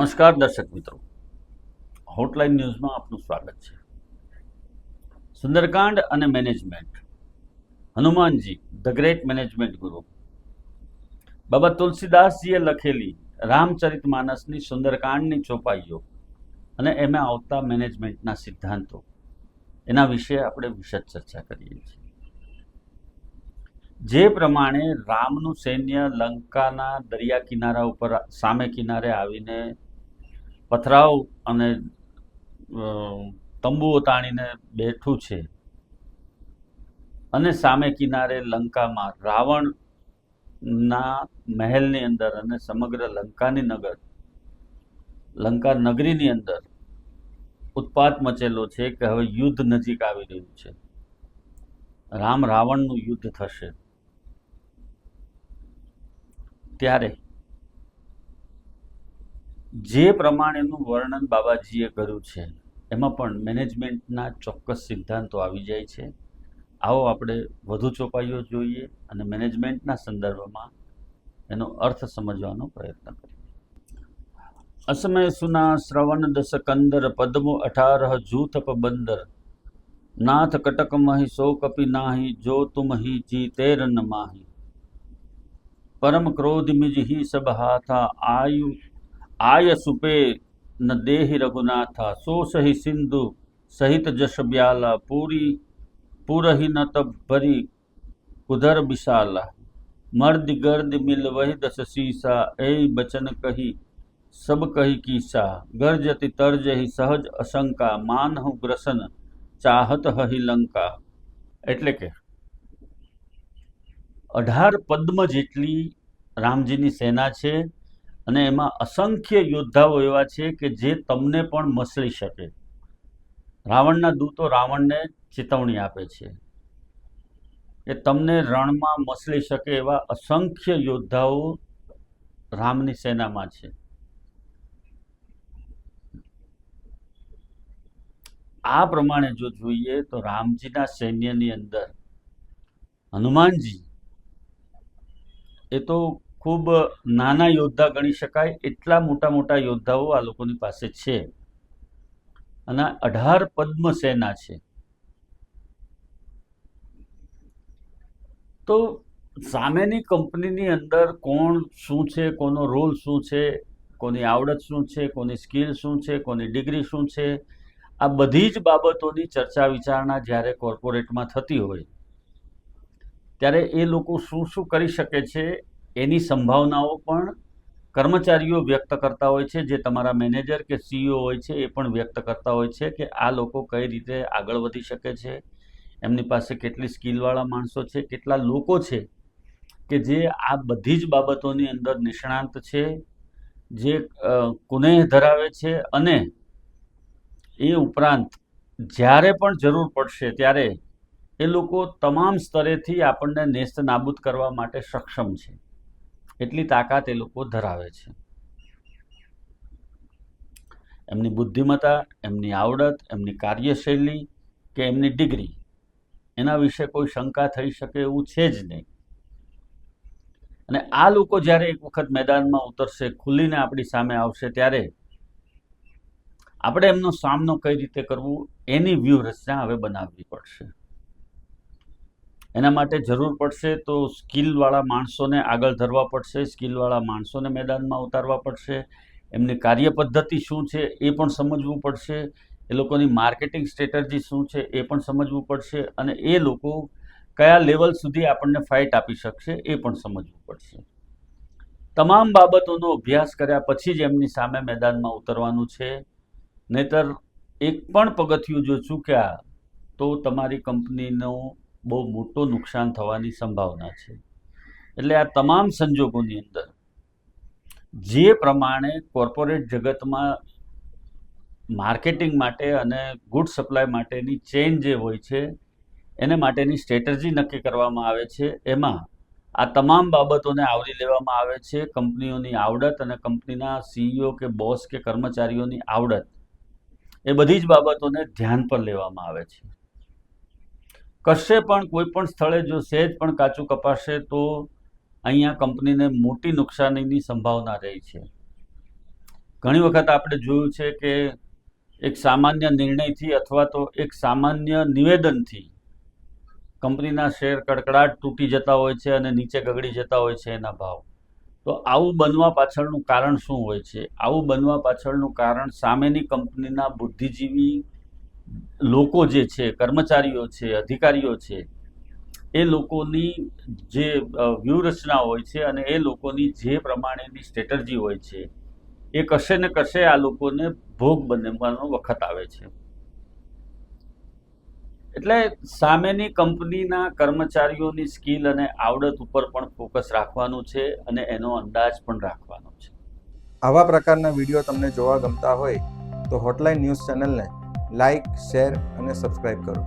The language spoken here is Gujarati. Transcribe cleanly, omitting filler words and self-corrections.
નમસ્કાર દર્શક મિત્રો, હોટલાઇન ન્યૂઝમાં આપનું સ્વાગત છે. સુંદરકાંડ અને management. Hanumanji the great management ગુરુ બાબા તુલસીદાસજીએ લખેલી રામચરિતમાનસની સુંદરકાંડની ચોપાઈઓ અને એમાં આવતા મેનેજમેન્ટના સિદ્ધાંતો, એના વિશે આપણે વિશદ ચર્ચા કરીએ છીએ. જે પ્રમાણે રામનું સૈન્ય લંકાના દરિયા કિનારા ઉપર સામે કિનારે આવીને પથરાવ અને તંબુઓ તાણીને બેઠું છે, અને સામે કિનારે લંકામાં રાવણના મહેલની અંદર અને સમગ્ર લંકા નગરીની અંદર ઉત્પાત મચેલો છે કે હવે યુદ્ધ નજીક આવી રહ્યું છે, રામ રાવણનું યુદ્ધ થશે. ત્યારે જે પ્રમાણેનું વર્ણન બાબાજીએ કર્યું છે એમાં પણ મેનેજમેન્ટના ચોક્કસ સિદ્ધાંતો આવી જાય છે. આવો આપણે વધુ ચોપાઈઓ જોઈએ અને મેનેજમેન્ટના સંદર્ભમાં એનો અર્થ સમજવાનો પ્રયત્ન કરીએ. અસમય સુના શ્રવણ દસ કંદર પદ્મો 18 જૂથપ બંદર નાથ કટક મહી સો કપી નાહી જો તુમ હી જીતેર ન માહી परम क्रोध मिज ही सब हाथा आय सुपे न देहि रघुनाथा सो सही सिंधु सहित जश ब्याला पूरही न तब भरी उधर विशाला मर्द गर्द मिल वही दस सीसा ए बचन कही सब कही कीसा गर्जति तर्ज ही सहज अशंका मानहु ग्रसन चाहत हहि लंका. એટલે કે 18 પદ્મ જેટલી રામજીની સેના છે અને એમાં અસંખ્ય યોદ્ધાઓ એવા છે કે જે તમને પણ મસળી શકે. રાવણના દૂતો રાવણને ચેતવણી આપે છે કે તમને રણમાં મસળી શકે એવા અસંખ્ય યોદ્ધાઓ રામની સેનામાં છે. આ પ્રમાણે જો જોઈએ તો રામજીના સૈન્યની અંદર હનુમાનજી એ તો ખૂબ નાના યોદ્ધા ગણી શકાય, એટલા મોટા મોટા યોદ્ધાઓ આ લોકોની પાસે છે અને 18 પદ્મ સેના છે. તો સામેની કંપનીની અંદર કોણ શું છે, કોનો રોલ શું છે, કોની આવડત શું છે, કોની સ્કિલ શું છે, કોની ડિગ્રી શું છે, આ બધી જ બાબતોની ચર્ચા વિચારણા જ્યારે કોર્પોરેટમાં થતી હોય ત્યારે એ લોકો શું શું કરી શકે છે એની સંભાવનાઓ પણ કર્મચારીઓ વ્યક્ત કરતા હોય છે. જે તમારા મેનેજર કે સીઈઓ હોય છે એ પણ વ્યક્ત કરતા હોય છે કે આ લોકો કઈ રીતે આગળ વધી શકે છે, એમની પાસે કેટલી સ્કિલવાળા માણસો છે, કેટલા લોકો છે કે જે આ બધી જ બાબતોની અંદર નિષ્ણાંત છે, જે કુનેહ ધરાવે છે, અને એ ઉપરાંત જ્યારે પણ જરૂર પડશે ત્યારે એ લોકો તમામ સ્તરેથી આપણને નેસ્ત નાબૂદ કરવા માટે સક્ષમ છે. એટલી તાકાત એ લોકો ધરાવે છે. એમની બુદ્ધિમત્તા, એમની આવડત, એમની કાર્યશૈલી કે એમની ડિગ્રી, એના વિશે કોઈ શંકા થઈ શકે એવું છે જ નહીં. અને આ લોકો જ્યારે એક વખત મેદાનમાં ઉતરશે, ખુલીને આપણી સામે આવશે, ત્યારે આપણે એમનો સામનો કઈ રીતે કરવું એની વ્યૂહરચના હવે બનાવવી પડશે. એના માટે જરૂર પડશે તો સ્કિલવાળા માણસોને આગળ ધરવા પડશે, સ્કિલવાળા માણસોને મેદાનમાં ઉતારવા પડશે, એમની કાર્ય પદ્ધતિ શું છે એ પણ સમજવું પડશે, એ લોકોની માર્કેટિંગ સ્ટ્રેટજી શું છે એ પણ સમજવું પડશે, અને એ લોકો કયા લેવલ સુધી આપણને ફાઇટ આપી શકશે એ પણ સમજવું પડશે. તમામ બાબતોનો અભ્યાસ કર્યા પછી જ એમની સામે મેદાનમાં ઉતરવાનું છે. નહીતર એક પણ પગથિયું જો ચૂક્યા તો તમારી કંપનીનો બહુ મોટું નુકસાન થવાની સંભાવના છે. એટલે આ તમામ સંજોગોની અંદર જે પ્રમાણે કોર્પોરેટ જગતમાં માર્કેટિંગ માટે અને ગુડ સપ્લાય માટેની ચેઇન જે હોય છે એને માટેની સ્ટ્રેટજી નક્કી કરવામાં આવે છે, એમાં આ તમામ બાબતોને આવરી લેવામાં આવે છે. કંપનીઓની આવડત અને કંપનીના સીઈઓ કે બોસ કે કર્મચારીઓની આવડત, એ બધી જ બાબતોને ધ્યાન પર લેવામાં આવે છે. કશે પણ કોઈ પણ સ્થળે જો સહેજ પણ કાચું કપાશે તો અહીંયા કંપનીને મોટી નુકસાનીની સંભાવના રહી છે. ઘણી વખત આપણે જોયું છે કે એક સામાન્ય નિર્ણયથી અથવા તો એક સામાન્ય નિવેદનથી કંપનીના શેર કડકડાટ તૂટી જતા હોય છે અને નીચે ગગડી જતા હોય છે એના ભાવ. તો આવું બનવા પાછળનું કારણ શું હોય છે? આવું બનવા પાછળનું કારણ સામેની કંપનીના બુદ્ધિજીવી લોકો જે છે, કર્મચારીઓ છે, અધિકારીઓ છે, એ લોકોની જે વ્યૂહરચના હોય છે અને એ લોકોની જે પ્રમાણેની સ્ટ્રેટર્જી હોય છે, એ કશે ને કશે આ લોકોને ભોગ બનવાનો વખત આવે છે. એટલે સામેની કંપનીના કર્મચારીઓની સ્કિલ અને આવડત ઉપર પણ ફોકસ રાખવાનું છે અને એનો અંદાજ પણ રાખવાનો છે. આવા પ્રકારના વિડીયો તમને જોવા ગમતા હોય તો હોટલાઇન ન્યૂઝ ચેનલને લાઇક, શેર અને સબસ્ક્રાઇબ કરો.